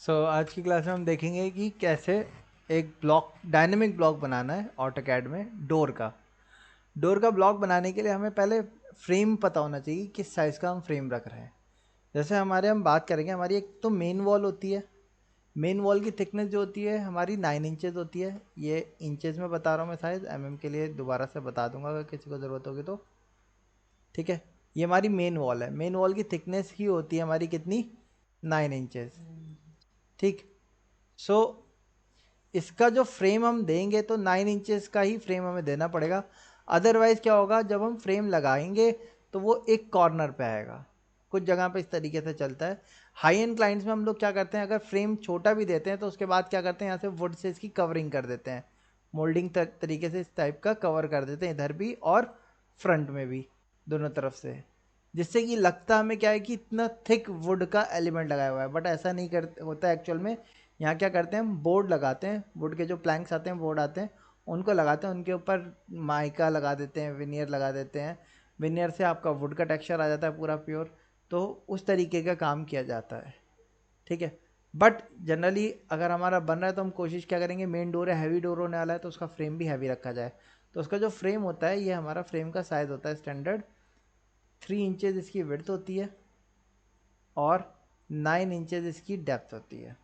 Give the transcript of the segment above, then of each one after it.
आज की क्लास में हम देखेंगे कि कैसे एक ब्लॉक डायनेमिक ब्लॉक बनाना है ऑटोकैड में डोर का ब्लॉक बनाने के लिए हमें पहले फ्रेम पता होना चाहिए किस साइज़ का हम फ्रेम रख रहे हैं। जैसे हम बात करेंगे, हमारी एक तो मेन वॉल होती है। मेन वॉल की थिकनेस जो होती है हमारी 9 इंचेस होती है। ये इंचेस में बता रहा हूँ मैं, साइज mm के लिए दोबारा से बता दूंगा अगर किसी को ज़रूरत होगी तो। ठीक है, ये हमारी मेन वॉल है। मेन वॉल की थिकनेस ही होती है हमारी कितनी, 9 इंचेस। ठीक। सो इसका जो फ्रेम हम देंगे तो 9 इंचेस का ही फ्रेम हमें देना पड़ेगा। अदरवाइज क्या होगा, जब हम फ्रेम लगाएंगे तो वो एक कॉर्नर पे आएगा। कुछ जगह पे इस तरीके से चलता है। हाई एंड क्लाइंट्स में हम लोग क्या करते हैं, अगर फ्रेम छोटा भी देते हैं तो उसके बाद क्या करते हैं, यहाँ से वुड से इसकी कवरिंग कर देते हैं। मोल्डिंग तरीके से इस टाइप का कवर कर देते हैं, इधर भी और फ्रंट में भी, दोनों तरफ से। जिससे कि लगता हमें क्या है कि इतना थिक वुड का एलिमेंट लगाया हुआ है, बट ऐसा नहीं कर होता एक्चुअल में। यहाँ क्या करते हैं, हम बोर्ड लगाते हैं, वुड के जो प्लैंक्स आते हैं, बोर्ड आते हैं, उनको लगाते हैं, उनके ऊपर माइका लगा देते हैं, विनियर लगा देते हैं। विनियर से आपका वुड का टेक्सचर आ जाता है पूरा प्योर। तो उस तरीके का काम किया जाता है। ठीक है। बट जनरली अगर हमारा बन रहा है तो हम कोशिश क्या करेंगे, मेन डोर है, हैवी डोर होने वाला है तो उसका फ्रेम भी हैवी रखा जाए। तो उसका जो फ्रेम होता है, ये हमारा फ्रेम का साइज़ होता है स्टैंडर्ड 3 इंचेस इसकी विड्थ होती है और 9 इंचेस इसकी डेप्थ होती है।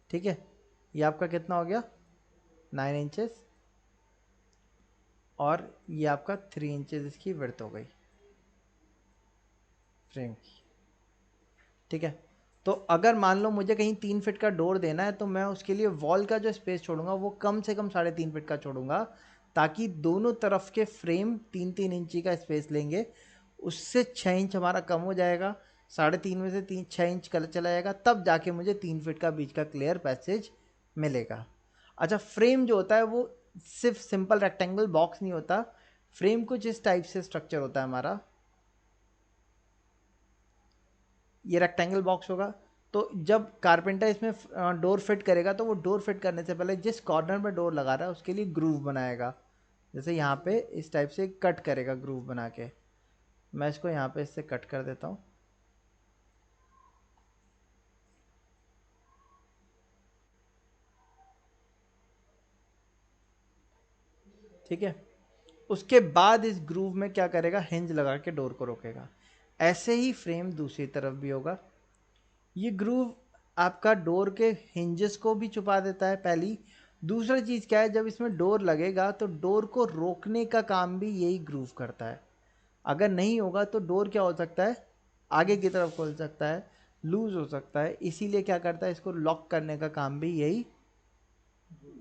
ठीक है, ये आपका कितना हो गया, 9 इंचेस, और ये आपका 3 इंचेस इसकी विड्थ हो गई फ्रेम की। ठीक है। तो अगर मान लो मुझे कहीं 3 फीट का डोर देना है तो मैं उसके लिए वॉल का जो स्पेस छोड़ूंगा वो कम से कम 3.5 फीट का छोड़ूंगा, ताकि दोनों तरफ के फ्रेम 3-3 इंची का स्पेस लेंगे। उससे 6 इंच हमारा कम हो जाएगा, 3.5 में से 6 इंच कल चला जाएगा, तब जाके मुझे 3 फीट का बीच का क्लियर पैसेज मिलेगा। अच्छा, फ्रेम जो होता है वो सिर्फ सिंपल रेक्टेंगल बॉक्स नहीं होता। फ्रेम कुछ इस टाइप से स्ट्रक्चर होता है हमारा। ये रेक्टेंगल बॉक्स होगा। तो जब कारपेंटर इसमें डोर फिट करेगा तो वो डोर फिट करने से पहले जिस कॉर्नर में डोर लगा रहा है उसके लिए ग्रूव बनाएगा। जैसे यहाँ पे इस टाइप से कट करेगा ग्रूव बना के। मैं इसको यहाँ पे इससे कट कर देता हूँ। ठीक है। उसके बाद इस ग्रूव में क्या करेगा, हिंज लगा के डोर को रोकेगा। ऐसे ही फ्रेम दूसरी तरफ भी होगा। ये ग्रूव आपका डोर के हिंजेस को भी छुपा देता है, पहली। दूसरा चीज़ क्या है, जब इसमें डोर लगेगा तो डोर को रोकने का काम भी यही ग्रूव करता है। अगर नहीं होगा तो डोर क्या हो सकता है, आगे की तरफ खोल सकता है, लूज हो सकता है। इसीलिए क्या करता है, इसको लॉक करने का काम भी यही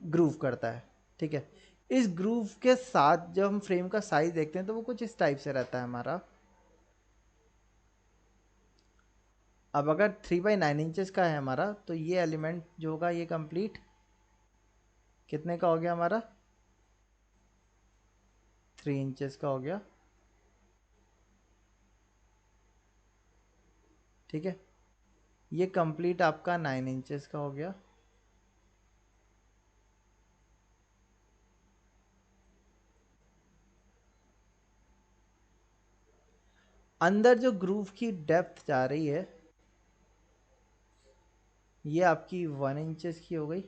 ग्रूव करता है। ठीक है। इस ग्रूव के साथ जब हम फ्रेम का साइज देखते हैं तो वो कुछ इस टाइप से रहता है हमारा। अब अगर 3/9 इंचेस का है हमारा तो ये एलिमेंट जो होगा ये कंप्लीट कितने का हो गया हमारा, 3 इंचेस का हो गया। ठीक है। ये कंप्लीट आपका 9 इंचेस का हो गया। अंदर जो ग्रूव की डेप्थ जा रही है ये आपकी 1 इंचेस की हो गई,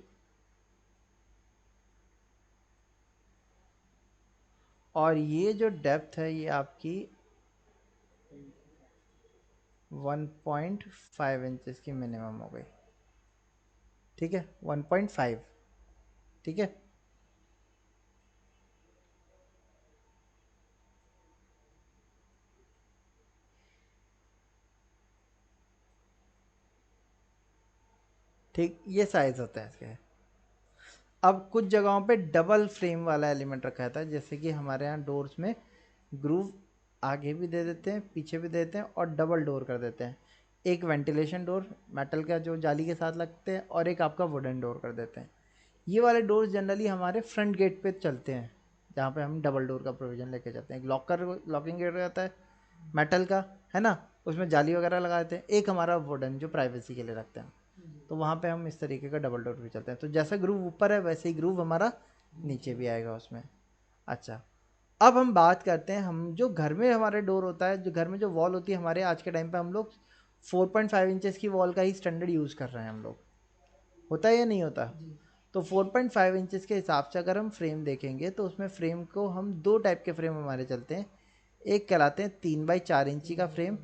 और ये जो डेप्थ है ये आपकी 1.5 इंचेस की मिनिमम हो गई। ठीक है, 1.5। ठीक है। ठीक, ये साइज होता है इसके। अब कुछ जगहों पे डबल फ्रेम वाला एलिमेंट रखा जाता है, जैसे कि हमारे यहाँ डोर्स में ग्रूव आगे भी दे देते हैं, पीछे भी दे देते हैं, और डबल डोर कर देते हैं। एक वेंटिलेशन डोर मेटल का जो जाली के साथ लगते हैं, और एक आपका वुडन डोर कर देते हैं। ये वाले डोर्स जनरली हमारे फ्रंट गेट पे चलते हैं, जहाँ पे हम डबल डोर का प्रोविज़न लेके जाते हैं। एक लॉकिंग गेट रहता है मेटल का, है ना, उसमें जाली वगैरह लगा देते हैं। एक हमारा वुडन जो प्राइवेसी के लिए रखते हैं। तो वहाँ पे हम इस तरीके का डबल डोर भी चलते हैं। तो जैसा ग्रूव ऊपर है वैसे ही ग्रूव हमारा नीचे भी आएगा उसमें। अच्छा, अब हम बात करते हैं, हम जो घर में हमारे डोर होता है, जो घर में जो वॉल होती है हमारे, आज के टाइम पे हम लोग 4.5 इंचेस की वॉल का ही स्टैंडर्ड यूज़ कर रहे हैं हम लोग, होता है या नहीं होता? तो 4.5 इंचेस के हिसाब से अगर हम फ्रेम देखेंगे तो उसमें फ्रेम को हम दो टाइप के फ्रेम हमारे चलते हैं। एक कहलाते हैं 3x4 इंची का फ्रेम।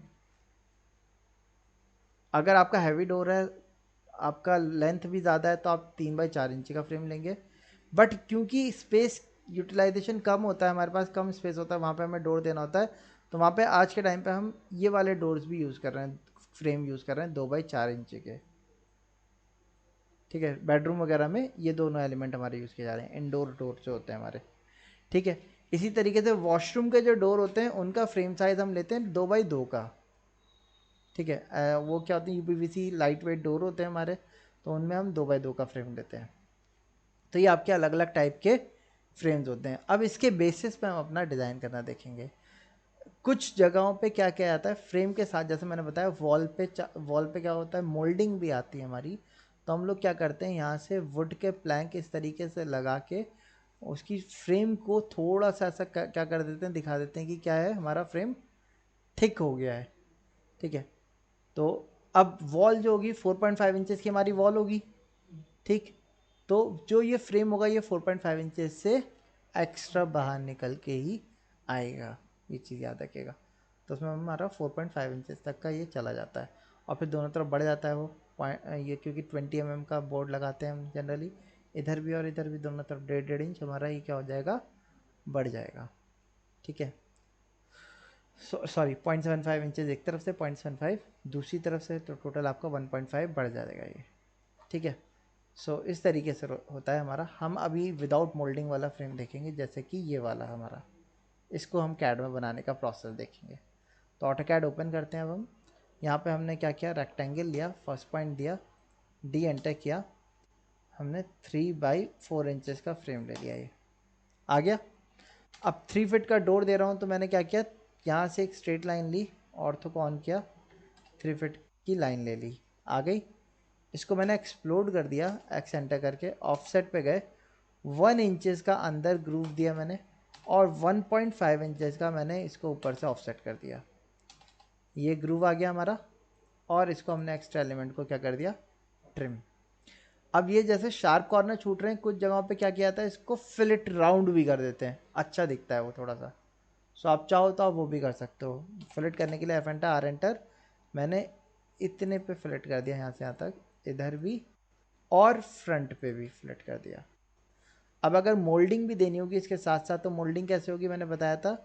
अगर आपका हैवी डोर है, आपका लेंथ भी ज़्यादा है, तो आप 3x4 इंची का फ्रेम लेंगे। बट क्योंकि स्पेस यूटिलाइजेशन कम होता है, हमारे पास कम स्पेस होता है, वहाँ पे हमें डोर देना होता है, तो वहाँ पे आज के टाइम पे हम ये वाले डोर्स भी यूज़ कर रहे हैं, फ्रेम यूज़ कर रहे हैं 2x4 इंची के। ठीक है, बेडरूम वगैरह में ये दोनों एलिमेंट हमारे यूज़ किए जा रहे हैं, इंडोर डोर जो होते हैं हमारे। ठीक है, इसी तरीके से वॉशरूम के जो डोर होते हैं उनका फ्रेम साइज़ हम लेते हैं 2x2 का। ठीक है, वो क्या होती है, यूपीवीसी लाइट वेट डोर होते हैं हमारे, तो उनमें हम 2x2 का फ्रेम लेते हैं। तो ये आपके अलग अलग टाइप के फ्रेम्स होते हैं। अब इसके बेसिस पे हम अपना डिज़ाइन करना देखेंगे। कुछ जगहों पे क्या क्या आता है फ्रेम के साथ, जैसे मैंने बताया वॉल पे क्या होता है, मोल्डिंग भी आती है हमारी। तो हम लोग क्या करते हैं, यहाँ से वुड के प्लैंक इस तरीके से लगा के उसकी फ्रेम को थोड़ा सा ऐसा क्या कर देते हैं, दिखा देते हैं कि क्या है, हमारा फ्रेम थिक हो गया है। ठीक है, तो अब वॉल जो होगी 4.5 इंचेस की हमारी वॉल होगी। ठीक, तो जो ये फ्रेम होगा ये 4.5 इंचेस से एक्स्ट्रा बाहर निकल के ही आएगा, ये चीज़ याद रखिएगा। तो उसमें हमारा 4.5 इंचेस तक का ये चला जाता है, और फिर दोनों तरफ बढ़ जाता है वो ये, क्योंकि 20 mm का बोर्ड लगाते हैं हम जनरली, इधर भी और इधर भी दोनों तरफ 1.5 इंच हमारा ये क्या हो जाएगा, बढ़ जाएगा। ठीक है, सॉरी 0.75 इंचेस एक तरफ से, 0.75 दूसरी तरफ से, तो टोटल आपका 1.5 बढ़ जाएगा ये। ठीक है, इस तरीके से होता है हमारा। हम अभी विदाउट मोल्डिंग वाला फ्रेम देखेंगे, जैसे कि ये वाला हमारा, इसको हम कैड में बनाने का प्रोसेस देखेंगे। तो ऑटो कैड ओपन करते हैं अब हम। यहाँ पे हमने क्या किया, रेक्टेंगल लिया, फर्स्ट पॉइंट दिया, डी एंटर किया, हमने 3x4 इंचेस का फ्रेम ले लिया, ये आ गया। अब 3 फीट का डोर दे रहा हूँ, तो मैंने क्या किया, यहाँ से एक स्ट्रेट लाइन ली, ऑर्थो को ऑन किया, 3 फीट की लाइन ले ली, आ गई। इसको मैंने एक्सप्लोड कर दिया, एक्स एंटर करके ऑफसेट पे गए, 1 इंचेस का अंदर ग्रूव दिया मैंने, और 1.5 इंचेस का मैंने इसको ऊपर से ऑफसेट कर दिया, ये ग्रूव आ गया हमारा। और इसको हमने एक्स्ट्रा एलिमेंट को क्या कर दिया, ट्रिम। अब ये जैसे शार्प कॉर्नर छूट रहे हैं, कुछ जगहों पे क्या किया जाता है, इसको फिलिट राउंड भी कर देते हैं, अच्छा दिखता है वो थोड़ा सा। सो आप चाहो तो आप वो भी कर सकते हो। फिलिट करने के लिए एफ एंटर आर एंटर, मैंने इतने पे फिलिट कर दिया, यहाँ से यहाँ तक, इधर भी, और फ्रंट पे भी फ्लिट कर दिया। अब अगर मोल्डिंग भी देनी होगी इसके साथ साथ, तो मोल्डिंग कैसे होगी, मैंने बताया था।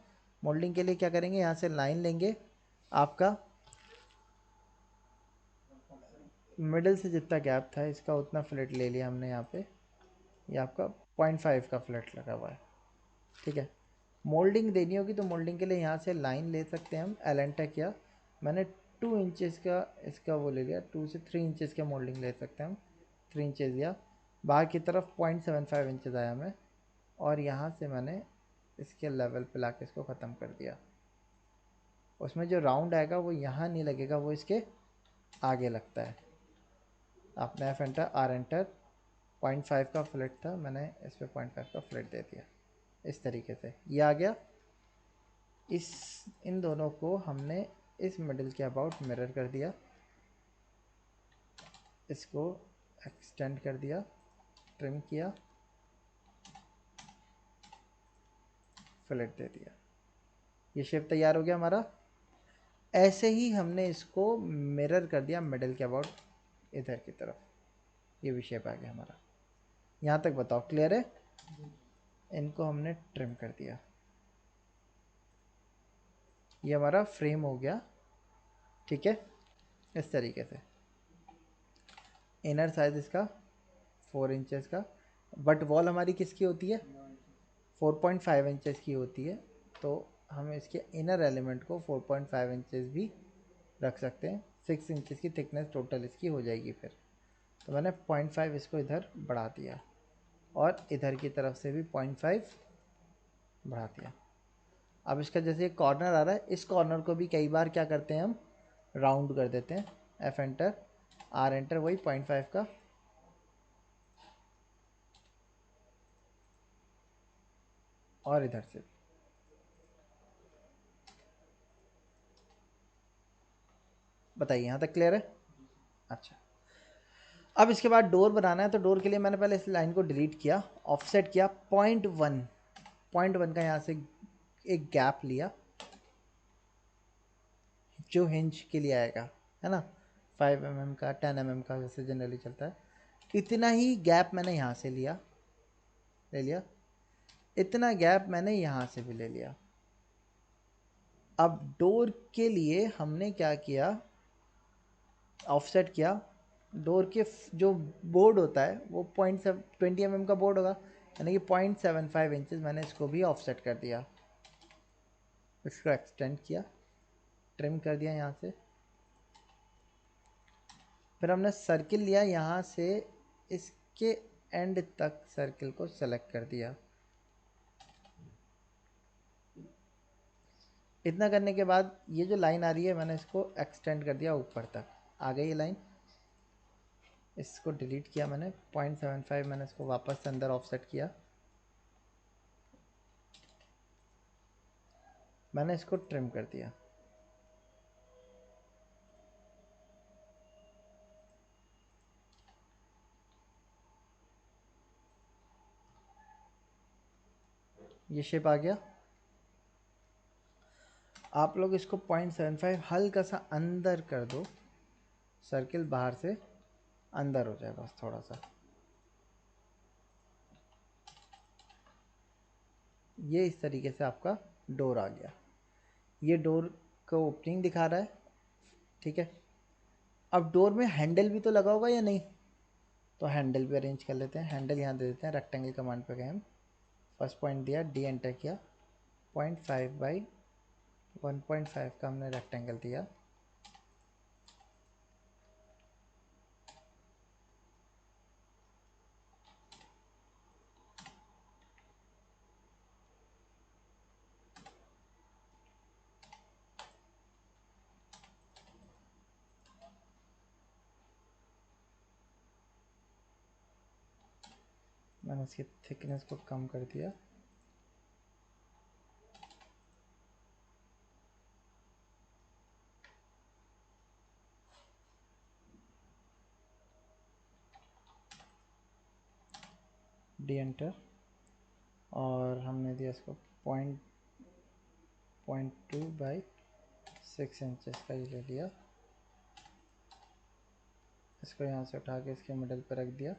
मोल्डिंग के लिए क्या करेंगे, यहाँ से लाइन लेंगे, आपका मिडिल से जितना गैप था इसका उतना फ्लैट ले लिया हमने यहाँ पे, ये आपका 0.5 का फ्लैट लगा हुआ है। ठीक है, मोल्डिंग देनी होगी तो मोल्डिंग के लिए यहाँ से लाइन ले सकते हैं हम, एलेंटा किया, मैंने 2 इंचेस का इसका वो ले लिया, 2 से 3 इंचेस का मोल्डिंग ले सकते हैं हम, 3 इंचेस दिया, बाहर की तरफ 0.75 इंचेस आया हमें, और यहाँ से मैंने इसके लेवल पे लाके इसको ख़त्म कर दिया। उसमें जो राउंड आएगा वो यहाँ नहीं लगेगा, वो इसके आगे लगता है। आपने एफ एंटर आर एंटर, 0.5 का फ्लैट था, मैंने इस पर 0.5 का फ्लैट दे दिया, इस तरीके से ये आ गया। इस इन दोनों को हमने इस मिडिल के अबाउट मिरर कर दिया, इसको एक्सटेंड कर दिया, ट्रिम किया, फ्लैट दे दिया, ये शेप तैयार हो गया हमारा। ऐसे ही हमने इसको मिरर कर दिया मिडिल के अबाउट इधर की तरफ, ये भी शेप आ गया हमारा। यहाँ तक बताओ क्लियर है? इनको हमने ट्रिम कर दिया, ये हमारा फ्रेम हो गया। ठीक है, इस तरीके से इनर साइज इसका 4 इंचेस का, बट वॉल हमारी किसकी होती है, 4.5 इंचेस की होती है, तो हम इसके इनर एलिमेंट को 4.5 इंचेस भी रख सकते हैं, 6 इंचेस की थिकनेस टोटल इसकी हो जाएगी फिर। तो मैंने 0.5 इसको इधर बढ़ा दिया, और इधर की तरफ से भी 0.5 बढ़ा दिया। अब इसका जैसे एक कॉर्नर आ रहा है, इस कॉर्नर को भी कई बार क्या करते हैं हम, राउंड कर देते हैं, एफ एंटर आर एंटर, वही 0.5 का, और इधर से बताइए यहाँ तक क्लियर है? अच्छा, अब इसके बाद डोर बनाना है, तो डोर के लिए मैंने पहले इस लाइन को डिलीट किया, ऑफसेट किया 0.1 का यहाँ से एक गैप लिया जो हिंज के लिए आएगा, है ना, 5 mm का, 10 mm का जैसे जनरली चलता है। इतना ही गैप मैंने यहाँ से ले लिया, इतना गैप मैंने यहाँ से भी ले लिया। अब डोर के लिए हमने क्या किया, ऑफसेट किया। डोर के जो बोर्ड होता है वो 20 mm का बोर्ड होगा, यानी कि 0.75 इंचेस मैंने इसको भी ऑफसेट कर दिया। इसको एक्सटेंड किया, ट्रिम कर दिया यहाँ से। फिर हमने सर्किल लिया, यहाँ से इसके एंड तक सर्किल को सेलेक्ट कर दिया। इतना करने के बाद ये जो लाइन आ रही है मैंने इसको एक्सटेंड कर दिया ऊपर तक, आ गई ये लाइन। इसको डिलीट किया मैंने, 0.75 मैंने इसको वापस से अंदर ऑफसेट किया। मैंने इसको ट्रिम कर दिया। ये शेप आ गया। आप लोग इसको 0.75 हल्का सा अंदर कर दो, सर्किल बाहर से अंदर हो जाए बस थोड़ा सा। ये इस तरीके से आपका डोर आ गया। ये डोर का ओपनिंग दिखा रहा है, ठीक है। अब डोर में हैंडल भी तो लगा होगा या नहीं, तो हैंडल भी अरेंज कर लेते हैं। हैंडल यहाँ दे देते हैं, रेक्टेंगल कमांड पे गए हम, फर्स्ट पॉइंट दिया, डी एंटर किया, 0.5/1.5 का हमने रेक्टेंगल दिया। मैंने इसकी थिकनेस को कम कर दिया। डी एंटर, और हमने दिया इसको 0.2/6 इंचेस का ये ले लिया। इसको यहाँ से उठा के इसके मिडल पर रख दिया,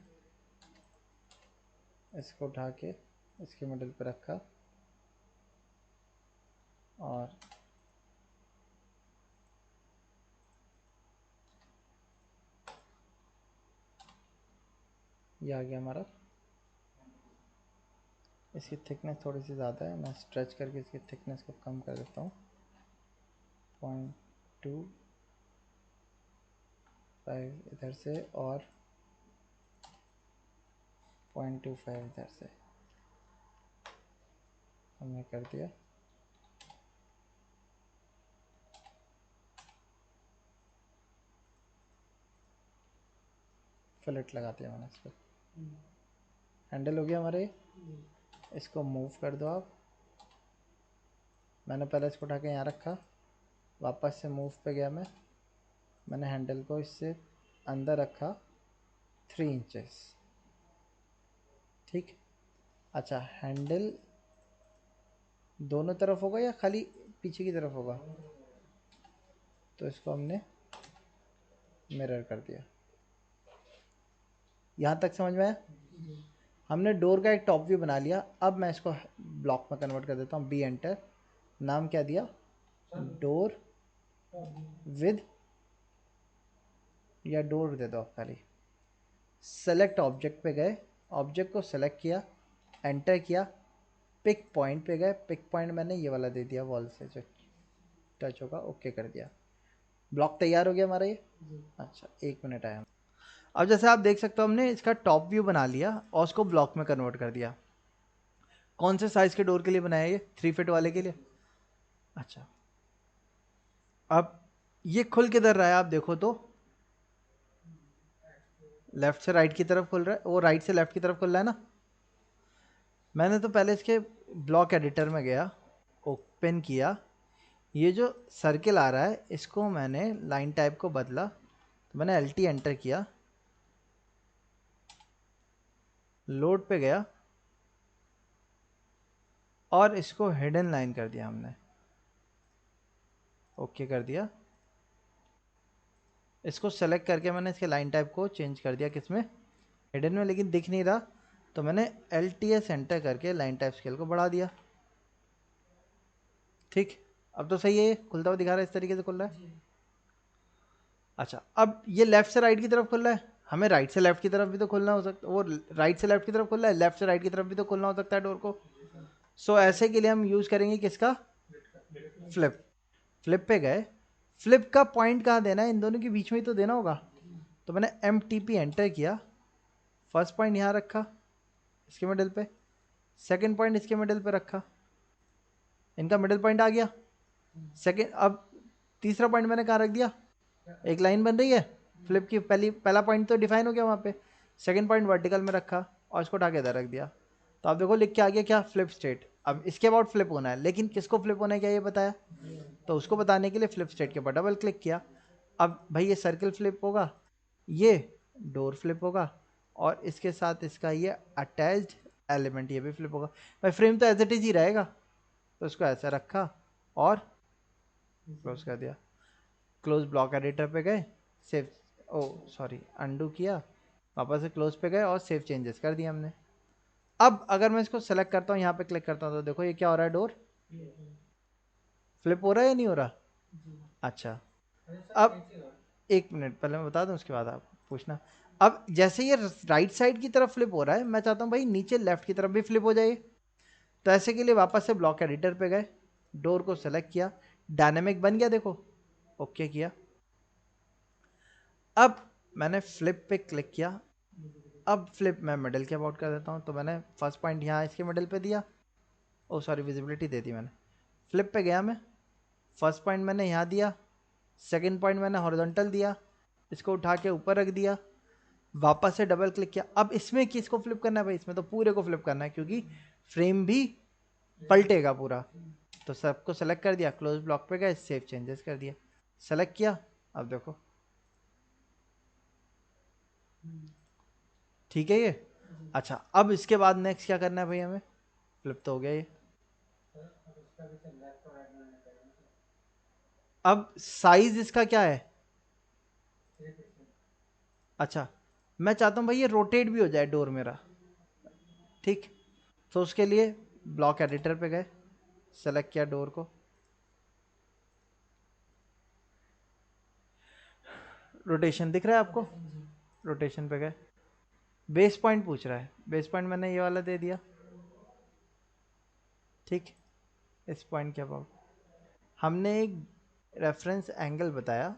इसको उठा के इसके मिडल पर रखा, और ये आ गया हमारा। इसकी थिकनेस थोड़ी सी ज़्यादा है, मैं स्ट्रेच करके इसकी थिकनेस को कम कर देता हूँ, 0.25 इधर से और 0.25 इधर से हमने कर दिया। फिलेट लगा दिया मैंने इस पर। हैंडल हो गया हमारे। इसको मूव कर दो आप। मैंने पहले इसको उठा के यहाँ रखा, वापस से मूव पे गया मैंने हैंडल को इससे अंदर रखा 3 इंचेस, ठीक। अच्छा, हैंडल दोनों तरफ होगा या खाली पीछे की तरफ होगा, तो इसको हमने मिरर कर दिया। यहाँ तक समझ में आया? हमने डोर का एक टॉप व्यू बना लिया। अब मैं इसको ब्लॉक में कन्वर्ट कर देता हूँ, बी एंटर, नाम क्या दिया, डोर विद, या डोर दे दो आप खाली। सेलेक्ट ऑब्जेक्ट पे गए, ऑब्जेक्ट को सेलेक्ट किया, एंटर किया, पिक पॉइंट पे गए, पिक पॉइंट मैंने ये वाला दे दिया, वॉल से जो टच होगा, ओके कर दिया। ब्लॉक तैयार हो गया हमारा ये। अच्छा, 1 मिनट आया। अब जैसे आप देख सकते हो हमने इसका टॉप व्यू बना लिया और उसको ब्लॉक में कन्वर्ट कर दिया। कौन से साइज के डोर के लिए बनाया ये, 3 फीट वाले के लिए। अच्छा, अब ये खुल किधर रहा है आप देखो तो, लेफ्ट से राइट की तरफ खुल रहा है, वो राइट से लेफ्ट की तरफ खुल रहा है ना। मैंने तो पहले इसके ब्लॉक एडिटर में गया, ओपन किया, ये जो सर्किल आ रहा है इसको मैंने लाइन टाइप को बदला, तो मैंने LT एंटर किया, लोड पे गया और इसको हिडन लाइन कर दिया हमने, ओके कर दिया। इसको सेलेक्ट करके मैंने इसके लाइन टाइप को चेंज कर दिया किसमें, हिडन में, लेकिन दिख नहीं रहा, तो मैंने LTS एंटर करके लाइन टाइप स्केल को बढ़ा दिया। ठीक, अब तो सही है, ये खुलता हुआ दिखा रहा है, इस तरीके से खुल रहा है। अच्छा, अब ये लेफ्ट से राइट की तरफ खुल रहा है, हमें राइट से लेफ्ट की तरफ भी तो खुलना हो सकता है, वो राइट से लेफ्ट की तरफ खुल रहा है, लेफ्ट से राइट की तरफ भी तो खुलना हो सकता है डोर को। सो ऐसे के लिए हम यूज करेंगे किसका, फ्लिप। फ्लिप पे गए, फ्लिप का पॉइंट कहाँ देना है, इन दोनों के बीच में ही तो देना होगा, तो मैंने MTP एंटर किया, फर्स्ट पॉइंट यहाँ रखा इसके मिडिल पे, सेकंड पॉइंट इसके मिडिल पे रखा, इनका मिडिल पॉइंट आ गया। सेकंड, अब तीसरा पॉइंट मैंने कहाँ रख दिया, एक लाइन बन रही है, फ्लिप की पहला पॉइंट तो डिफाइन हो गया वहाँ पे, सेकंड पॉइंट वर्टिकल में रखा और इसको उठा के इधर रख दिया। तो आप देखो लिख के आ गया क्या, फ्लिप स्टेट। अब इसके बाद फ्लिप होना है, लेकिन किसको फ्लिप होना है क्या ये बताया, तो उसको बताने के लिए फ्लिप स्टेट के ऊपर डबल क्लिक किया। अब भाई ये सर्किल फ्लिप होगा, ये डोर फ्लिप होगा, और इसके साथ इसका ये अटैच्ड एलिमेंट ये भी फ्लिप होगा। भाई फ्रेम तो एज इट इज ही रहेगा, तो इसको ऐसा रखा और क्लोज कर दिया। क्लोज ब्लॉक एडिटर पे गए, सेव, ओ सॉरी अंडू किया, वापस से क्लोज पे गए और सेव चेंजेस कर दिए हमने। अब अगर मैं इसको सेलेक्ट करता हूँ, यहाँ पे क्लिक करता हूँ, तो देखो ये क्या हो रहा है, डोर फ्लिप हो रहा है या नहीं हो रहा। अच्छा, अब एक मिनट पहले मैं बता दूं, उसके बाद आप पूछना। अब जैसे ये राइट साइड की तरफ फ्लिप हो रहा है, मैं चाहता हूँ भाई नीचे लेफ्ट की तरफ भी फ्लिप हो जाए, तो ऐसे के लिए वापस से ब्लॉक एडिटर पे गए, डोर को सेलेक्ट किया, डायनेमिक बन गया देखो, ओके किया। अब मैंने फ्लिप पे क्लिक किया, अब फ्लिप मैं मिडल के अबाउट कर देता हूँ, तो मैंने फर्स्ट पॉइंट यहाँ इसके मिडल पे दिया, ओ सॉरी विजिबिलिटी दे दी मैंने। फ्लिप पे गया मैं, फर्स्ट पॉइंट मैंने यहाँ दिया, सेकंड पॉइंट मैंने हॉरिजॉन्टल दिया, इसको उठा के ऊपर रख दिया, वापस से डबल क्लिक किया। अब इसमें किसको फ्लिप करना है भाई, इसमें तो पूरे को फ्लिप करना है, क्योंकि फ्रेम भी पलटेगा पूरा। तो सबको सेलेक्ट कर दिया, क्लोज ब्लॉक पे गए, सेव चेंजेस कर दिया, सेलेक्ट किया, अब देखो ठीक है ये। अच्छा, अब इसके बाद नेक्स्ट क्या करना है भाई हमें, फ्लिप तो हो गया ये। अब साइज इसका क्या है, अच्छा मैं चाहता हूँ भाई ये रोटेट भी हो जाए डोर मेरा, ठीक। तो उसके लिए ब्लॉक एडिटर पे गए, सेलेक्ट किया डोर को, रोटेशन दिख रहा है आपको, रोटेशन पे गए, बेस पॉइंट पूछ रहा है, बेस पॉइंट मैंने ये वाला दे दिया, ठीक। इस पॉइंट के अबाउट हमने एक रेफरेंस एंगल बताया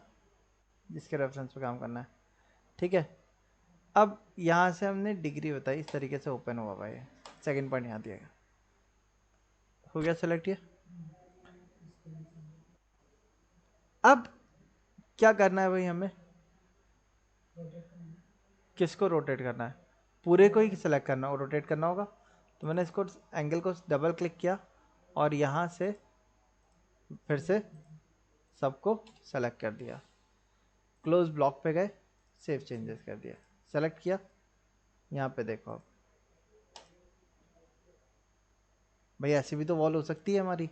जिसके रेफरेंस पे काम करना है, ठीक है। अब यहाँ से हमने डिग्री बताई, इस तरीके से ओपन हुआ भाई, सेकंड पॉइंट यहाँ दिया गया, हो गया सेलेक्ट ये। अब क्या करना है भाई हमें, किसको रोटेट करना है, पूरे को ही सेलेक्ट करना होगा, रोटेट करना होगा। तो मैंने इसको एंगल को डबल क्लिक किया और यहाँ से फिर से सबको सेलेक्ट कर दिया, क्लोज ब्लॉक पे गए, सेव चेंजेस कर दिया, सेलेक्ट किया, यहाँ पे देखो अब भाई ऐसी भी तो वॉल हो सकती है हमारी,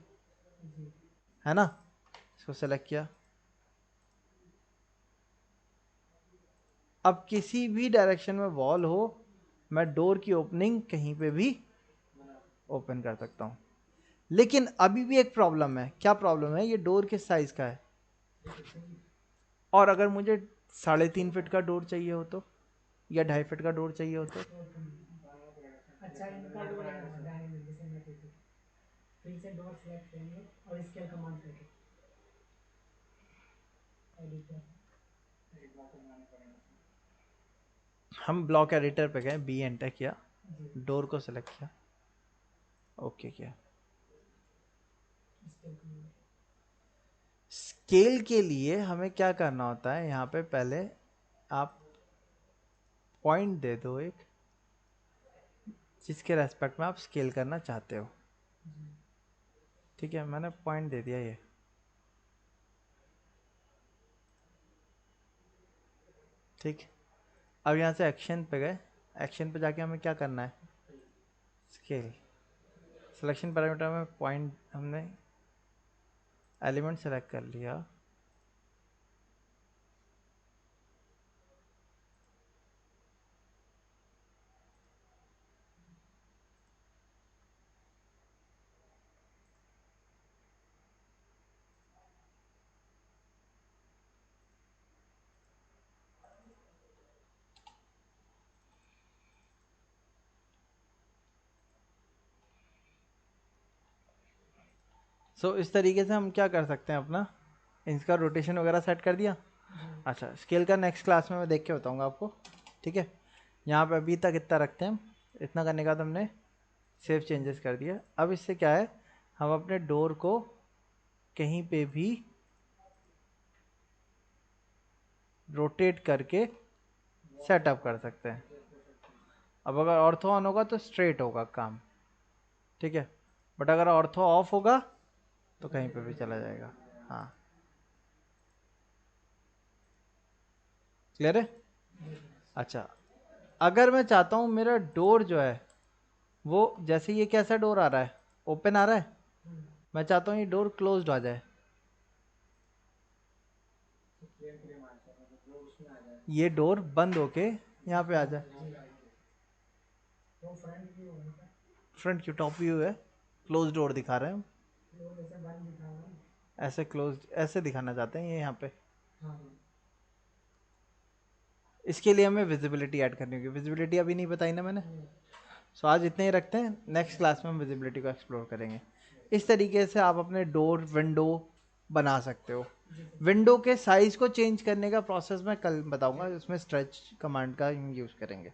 है ना। इसको सेलेक्ट किया, अब किसी भी डायरेक्शन में वॉल हो, मैं डोर की ओपनिंग कहीं पे भी ओपन कर सकता हूँ। लेकिन अभी भी एक प्रॉब्लम है, क्या प्रॉब्लम है, ये डोर किस साइज का है, और अगर मुझे 3.5 फीट का डोर चाहिए हो तो, या 2.5 फीट का डोर चाहिए हो तो, अच्छा इनका डोर है डायनेमिक, जैसे मैं फिर से डोर सेलेक्ट करेंगे और स्केल कमांड करके एडिटर एक बार तो बनाने पड़ेगा। हम ब्लॉक एडिटर पे गए, बी एंटर किया, डोर को सेलेक्ट किया, ओके किया। स्केल कमांड स्केल के लिए हमें क्या करना होता है, यहाँ पे पहले आप पॉइंट दे दो एक, जिसके रेस्पेक्ट में आप स्केल करना चाहते हो, ठीक है। मैंने पॉइंट दे दिया ये, ठीक। अब यहाँ से एक्शन पे गए, एक्शन पे जाके हमें क्या करना है, स्केल। सिलेक्शन पैरामीटर में पॉइंट हमने एलिमेंट सेलेक्ट कर लिया। इस तरीके से हम क्या कर सकते हैं, अपना इसका रोटेशन वगैरह सेट कर दिया। अच्छा, स्केल का नेक्स्ट क्लास में मैं देख के बताऊंगा आपको, ठीक है। यहाँ पे अभी तक इतना रखते हैं हम। इतना करने के बाद हमने सेव चेंजेस कर दिया। अब इससे क्या है, हम अपने डोर को कहीं पे भी रोटेट करके सेटअप कर सकते हैं। अब अगर ऑर्थो ऑन होगा तो स्ट्रेट होगा काम, ठीक है। बट अगर ऑर्थो ऑफ होगा तो कहीं पे भी चला जाएगा। हाँ, क्लियर है। अच्छा, अगर मैं चाहता हूँ मेरा डोर जो है वो, जैसे ये कैसा डोर आ रहा है, ओपन आ रहा है, मैं चाहता हूँ ये डोर क्लोज्ड आ जाए। ये डोर बंद होके यहाँ पे आ जाए। तो फ्रंट व्यू है क्या? फ्रंट की टॉप व्यू है, क्लोज डोर दिखा रहे हैं हम। वो जैसे बंद दिखा रहा है। ऐसे क्लोज, ऐसे दिखाना चाहते हैं ये यहाँ पे। हाँ। इसके लिए हमें विजिबिलिटी ऐड करनी होगी। विजिबिलिटी अभी नहीं बताई ना मैंने। आज इतने ही रखते हैं, नेक्स्ट क्लास में हम विजिबिलिटी को एक्सप्लोर करेंगे। इस तरीके से आप अपने डोर विंडो बना सकते हो। विंडो के साइज को चेंज करने का प्रोसेस मैं कल बताऊंगा, उसमें स्ट्रेच कमांड का यूज़ करेंगे।